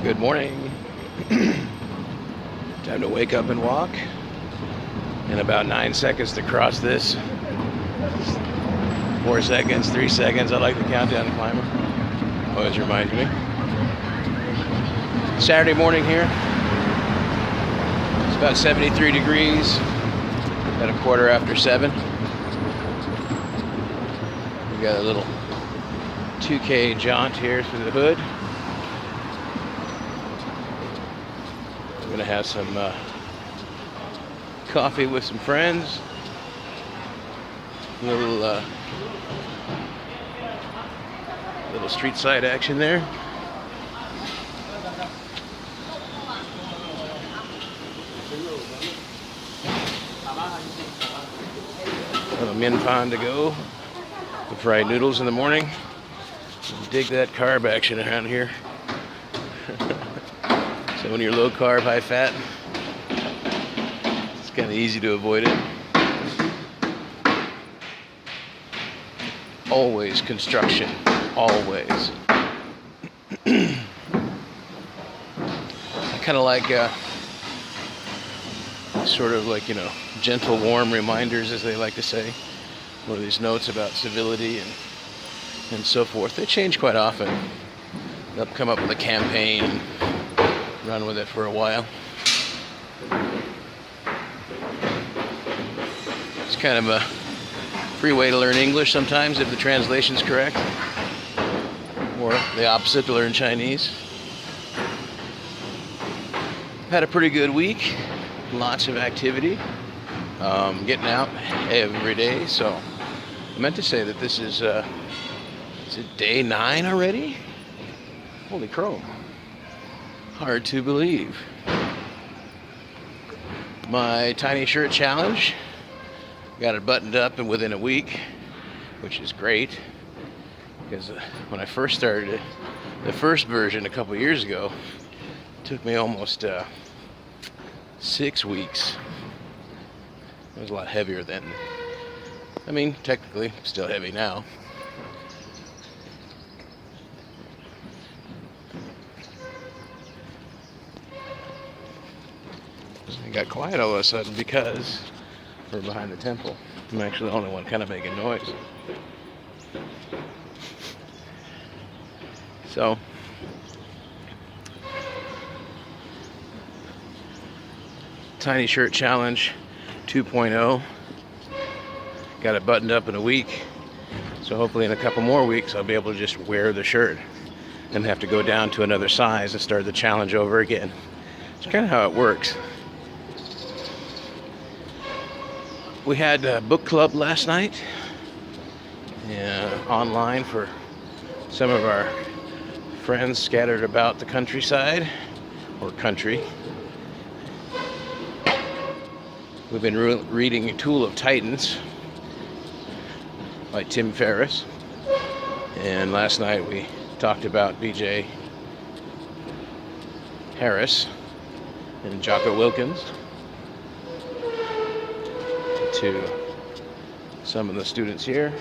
Good morning. Time to wake up and walk. In about 9 seconds to cross this. 4 seconds, 3 seconds. I like the countdown climber. Always reminds me. Saturday morning here. It's about 73 degrees. About a quarter after 7. We got a little 2K jaunt here through the hood. I'm gonna have some coffee with some friends. A little street side action there. A Min Pan to go. The fried noodles in the morning. Dig that carb action around here. So when you're low carb, high fat, it's kind of easy to avoid it. Always construction, always. I kind of like sort of like, gentle, warm reminders, as they like to say. One of these notes about civility and so forth. They change quite often. They'll come up with a campaign and run with it for a while. It's kind of a free way to learn English sometimes if the translation's correct, or the opposite, to learn Chinese. Had a pretty good week, lots of activity, getting out every day. So I meant to say that this is it day 9 already? Holy crow. Hard to believe. My tiny shirt challenge, got it buttoned up and within a week, which is great, because when I first started it, the first version a couple years ago, it took me almost 6 weeks. It was a lot heavier then. I mean, technically, still heavy now. It got quiet all of a sudden because we're behind the temple. I'm actually the only one kind of making noise. So, Tiny Shirt Challenge 2.0. Got it buttoned up in a week. So hopefully in a couple more weeks I'll be able to just wear the shirt and have to go down to another size and start the challenge over again. It's kind of how it works. We had a book club last night, online for some of our friends scattered about the countryside, or country. We've been reading Tool of Titans by Tim Ferriss, and last night we talked about B.J. Harris and Jocko Wilkins to some of the students here,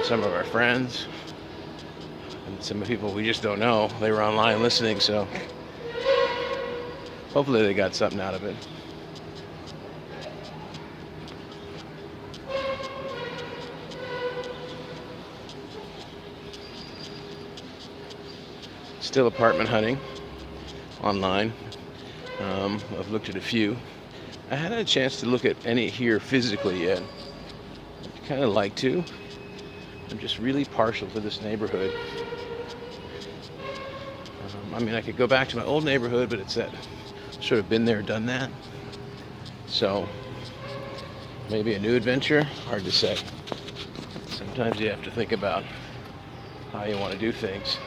some of our friends, and some of the people we just don't know. They were online listening, so hopefully they got something out of it. Still apartment hunting online. I've looked at a few. I hadn't had a chance to look at any here physically yet. I'd kind of like to. I'm just really partial to this neighborhood. I mean, I could go back to my old neighborhood, but it's that sort of been there, done that. So maybe a new adventure, hard to say. Sometimes you have to think about how you want to do things.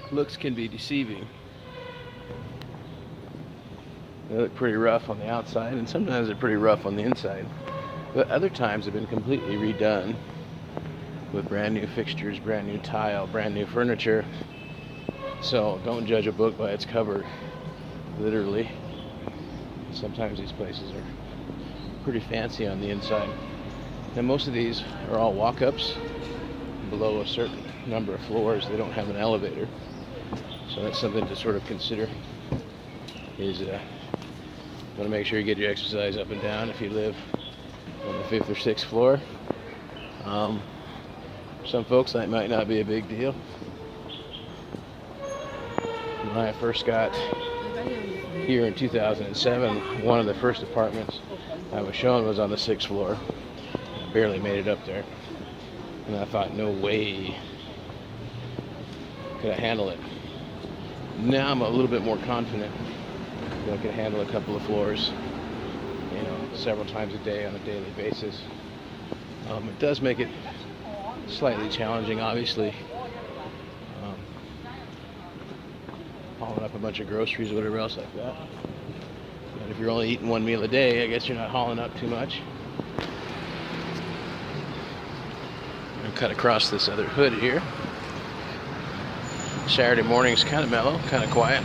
Looks can be deceiving. They look pretty rough on the outside, and sometimes they're pretty rough on the inside. But other times have been completely redone with brand new fixtures, brand new tile, brand new furniture. So don't judge a book by its cover, literally. Sometimes these places are pretty fancy on the inside. And most of these are all walk-ups. Below a certain number of floors, they don't have an elevator. So that's something to sort of consider. Is want to make sure you get your exercise up and down if you live on the 5th or 6th floor. Some folks, that might not be a big deal. When I first got here in 2007, one of the first apartments I was shown was on the 6th floor. I barely made it up there. And I thought, no way could I handle it. Now I'm a little bit more confident that I can handle a couple of floors, several times a day on a daily basis. It does make it slightly challenging, obviously. Hauling up a bunch of groceries or whatever else like that. But if you're only eating one meal a day, I guess you're not hauling up too much. I'm cut across this other hood here. Saturday morning's kind of mellow, kind of quiet.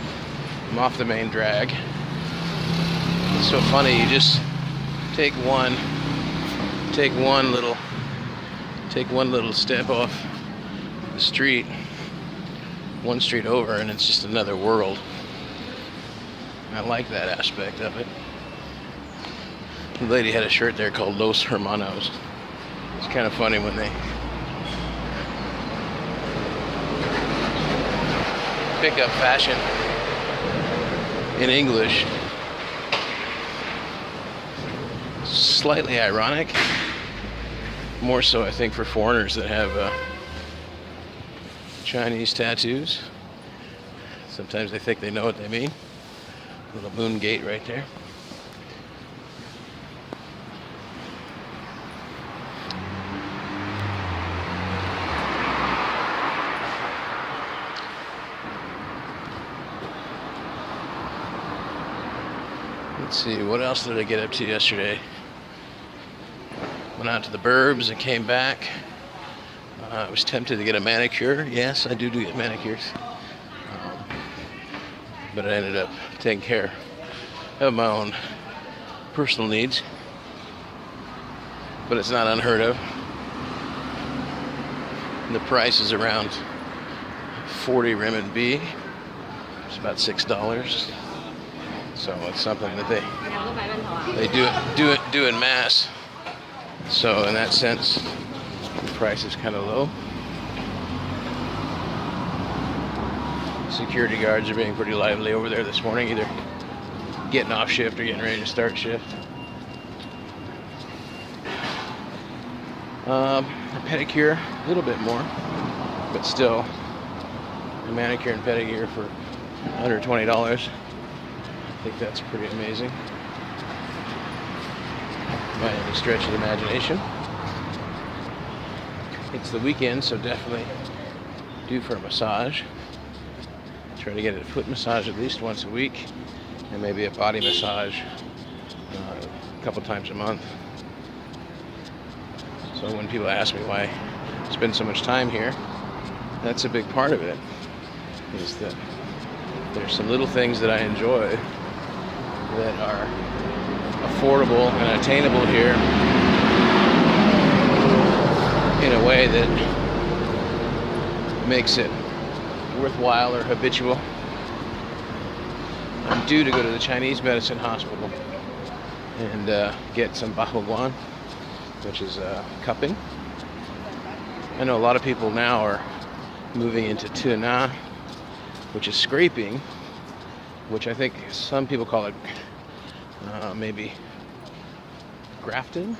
I'm off the main drag. It's so funny, you just take one little step off the street, one street over, and it's just another world. I like that aspect of it. The lady had a shirt there called Los Hermanos. It's kind of funny when they pick up fashion in English. Slightly ironic. More so, I think, for foreigners that have Chinese tattoos. Sometimes they think they know what they mean. Little moon gate right there. Let's see, what else did I get up to yesterday? Went out to the Burbs and came back. I was tempted to get a manicure. Yes, I do get manicures. But I ended up taking care of my own personal needs. But it's not unheard of. And the price is around 40 renminbi. It's about $6. So it's something that they do in mass. So in that sense, the price is kind of low. Security guards are being pretty lively over there this morning, either getting off shift or getting ready to start shift. A pedicure, a little bit more, but still a manicure and pedicure for under $20. I think that's pretty amazing by any stretch of the imagination. It's the weekend, so definitely due for a massage. Try to get a foot massage at least once a week, and maybe a body massage a couple times a month. So when people ask me why I spend so much time here, that's a big part of it, is that there's some little things that I enjoy that are affordable and attainable here in a way that makes it worthwhile or habitual. I'm due to go to the Chinese medicine hospital and get some bahuguan, which is cupping. I know a lot of people now are moving into tuna, which is scraping, which I think some people call it maybe grafting.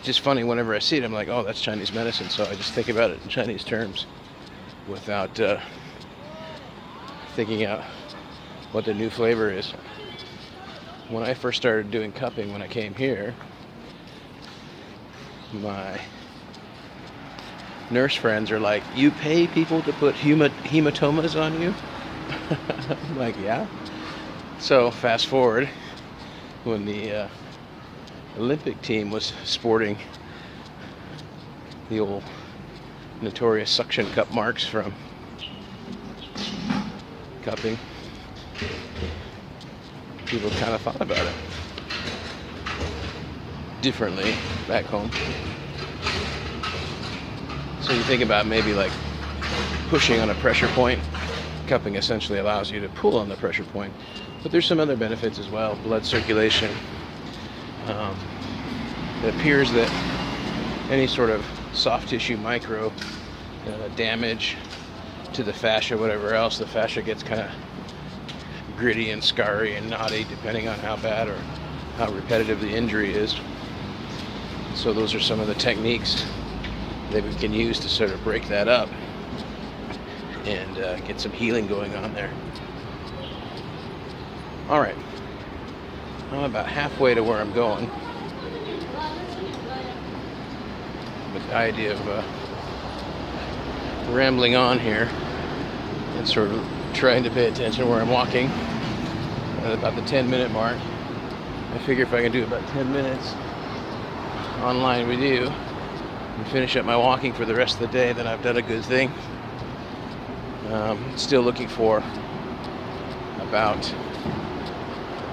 Just funny, whenever I see it, I'm like, oh, that's Chinese medicine, so I just think about it in Chinese terms without thinking out what the new flavor is. When I first started doing cupping when I came here, my nurse friends are like, you pay people to put hematomas on you? I'm like, yeah. So fast forward, when the Olympic team was sporting the old notorious suction cup marks from cupping, people kind of thought about it. differently back home. So you think about maybe like pushing on a pressure point. Cupping essentially allows you to pull on the pressure point, but there's some other benefits as well. Blood circulation. It appears that any sort of soft tissue micro damage to the fascia, whatever else, the fascia gets kind of gritty and scarry and knotty depending on how bad or how repetitive the injury is. So those are some of the techniques that we can use to sort of break that up and get some healing going on there. All right, I'm about halfway to where I'm going, with the idea of rambling on here and sort of trying to pay attention where I'm walking. At about the 10-minute mark, I figure if I can do about 10 minutes online with you and finish up my walking for the rest of the day, then I've done a good thing. Still looking for about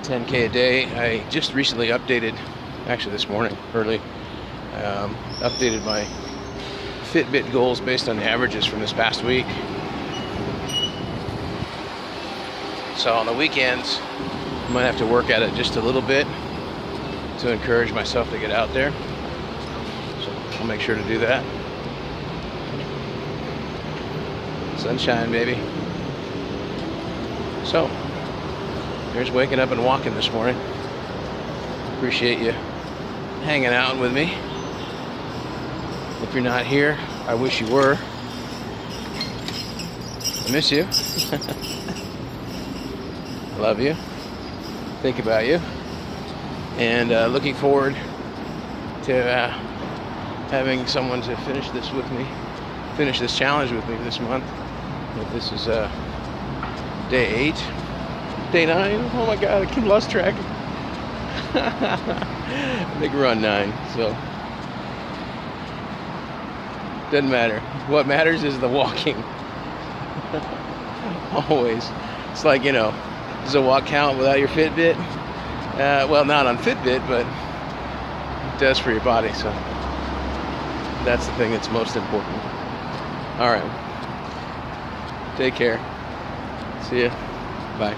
10K a day. I just recently updated, actually this morning, early, updated my Fitbit goals based on the averages from this past week. So on the weekends, I might have to work at it just a little bit to encourage myself to get out there. So I'll make sure to do that. Sunshine, baby. So, here's waking up and walking this morning. Appreciate you hanging out with me. If you're not here, I wish you were. I miss you. I love you. Think about you. And looking forward to having someone to finish this with me, finish this challenge with me this month. This is day 8, day 9. Oh my God, I lost track. I think we're on 9, so doesn't matter. What matters is the walking. Always. It's like, does a walk count without your Fitbit? Well, not on Fitbit, but it does for your body, so that's the thing that's most important. All right. Take care. See ya. Bye.